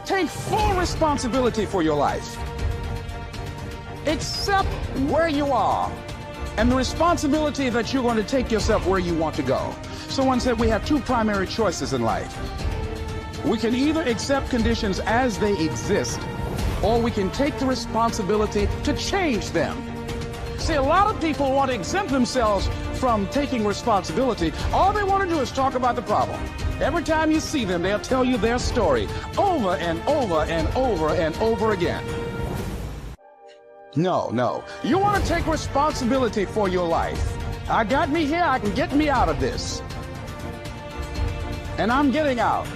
Take full responsibility for your life. Accept where you are and the responsibility that you're going to take yourself where you want to go. Someone said we have two primary choices in life. We can either accept conditions as they exist, or we can take the responsibility to change them. See, a lot of people want to exempt themselves from taking responsibility. All they want to do is talk about the problem. Every time you see them, they'll tell you their story over and over and over and over again. No. You want to take responsibility for your life. I got me here, I can get me out of this. And I'm getting out.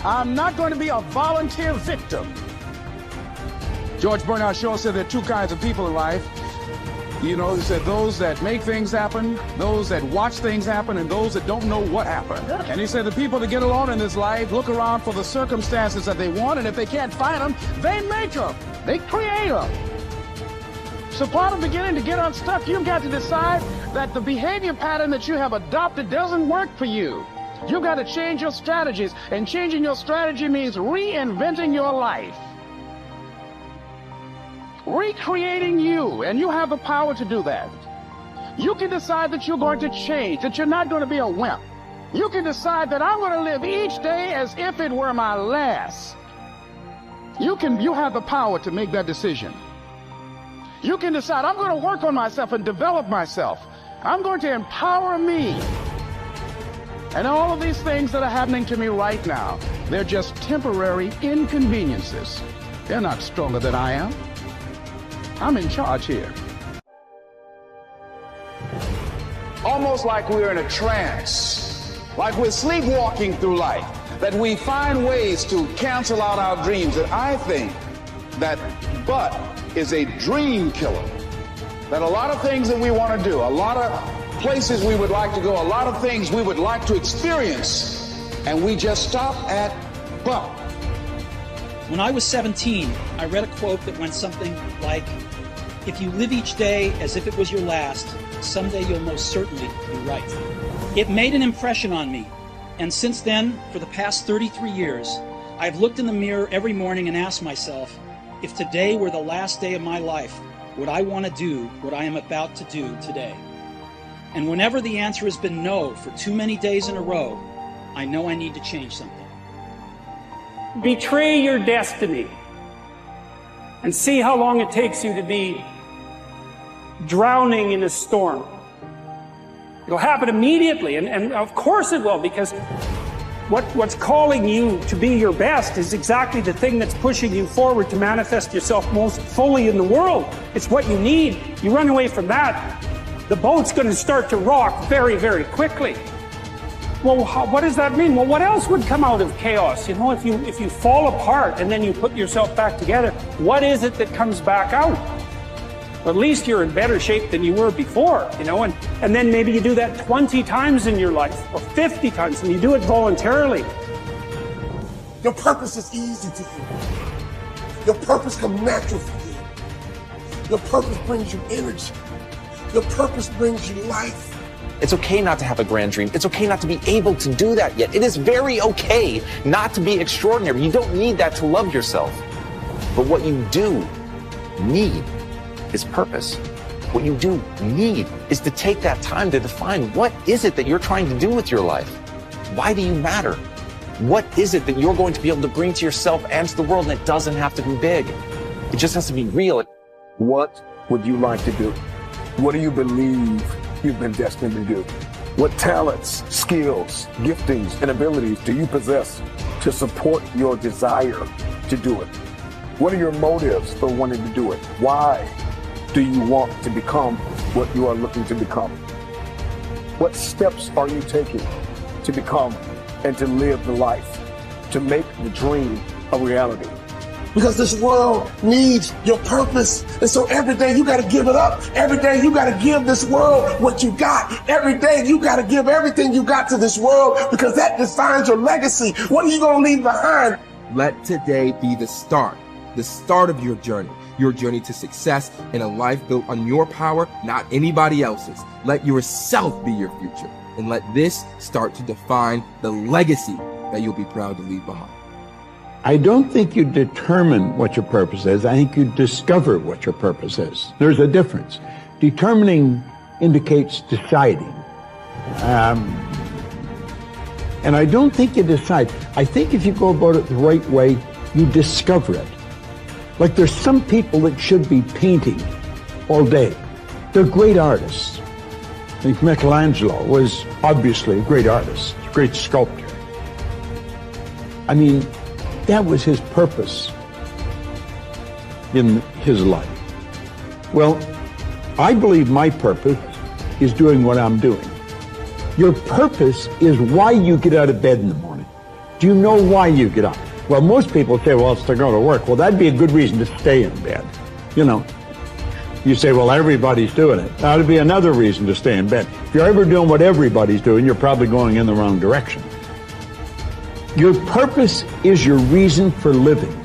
I'm not going to be a volunteer victim. George Bernard Shaw said there are two kinds of people in life. You know, he said those that make things happen, those that watch things happen, and those that don't know what happened. And he said the people that get along in this life look around for the circumstances that they want, and if they can't find them, they make them. They create them. So part of beginning to get unstuck, you've got to decide that the behavior pattern that you have adopted doesn't work for you. You've got to change your strategies, and changing your strategy means reinventing your life. Recreating you, and you have the power to do that. You can decide that you're going to change, that you're not going to be a wimp. You can decide that I'm going to live each day as if it were my last. You have the power to make that decision. You can decide I'm going to work on myself and develop myself. I'm going to empower me. And all of these things that are happening to me right now, they're just temporary inconveniences. They're not stronger than I am. I'm in charge here. Almost like we're in a trance, like we're sleepwalking through life, that we find ways to cancel out our dreams. And I think that but is a dream killer. That a lot of things that we want to do, a lot of places we would like to go, a lot of things we would like to experience, and we just stop at but. When I was 17, I read a quote that went something like, "If you live each day as if it was your last, someday you'll most certainly be right." It made an impression on me, and since then, for the past 33 years, I've looked in the mirror every morning and asked myself, if today were the last day of my life, would I want to do what I am about to do today? And whenever the answer has been no for too many days in a row, I know I need to change something. Betray your destiny and see how long it takes you to be drowning in a storm. It'll happen immediately, and of course it will, because what's calling you to be your best is exactly the thing that's pushing you forward to manifest yourself most fully in the world. It's what you need. You run away from that, the boat's going to start to rock very, very quickly. Well, what does that mean? Well, what else would come out of chaos? You know, if you fall apart and then you put yourself back together, what is it that comes back out? At least you're in better shape than you were before, you know, and then maybe you do that 20 times in your life, or 50 times, and you do it voluntarily. Your purpose is easy to you. Your purpose comes natural for you. Your purpose brings you energy. Your purpose brings you life. It's okay not to have a grand dream. It's okay not to be able to do that yet. It is very okay not to be extraordinary. You don't need that to love yourself. But what you do need is purpose. What you do need is to take that time to define what is it that you're trying to do with your life? Why do you matter? What is it that you're going to be able to bring to yourself and to the world? And it doesn't have to be big. It just has to be real. What would you like to do? What do you believe you've been destined to do? What talents, skills, giftings, and abilities do you possess to support your desire to do it? What are your motives for wanting to do it? Why do you want to become what you are looking to become? What steps are you taking to become and to live the life, to make the dream a reality? Because this world needs your purpose. And so every day you got to give it up. Every day you got to give this world what you got. Every day you got to give everything you got to this world, because that defines your legacy. What are you going to leave behind? Let today be the start of your journey to success in a life built on your power, not anybody else's. Let yourself be your future, and let this start to define the legacy that you'll be proud to leave behind. I don't think you determine what your purpose is. I think you discover what your purpose is. There's a difference. Determining indicates deciding. And I don't think you decide. I think if you go about it the right way, you discover it. Like there's some people that should be painting all day. They're great artists. I think Michelangelo was obviously a great artist, a great sculptor. I mean, that was his purpose in his life. Well, I believe my purpose is doing what I'm doing. Your purpose is why you get out of bed in the morning. Do you know why you get up? Well, most people say, well, it's to go to work. Well, that'd be a good reason to stay in bed. You know, you say, well, everybody's doing it. That'd be another reason to stay in bed. If you're ever doing what everybody's doing, you're probably going in the wrong direction. Your purpose is your reason for living.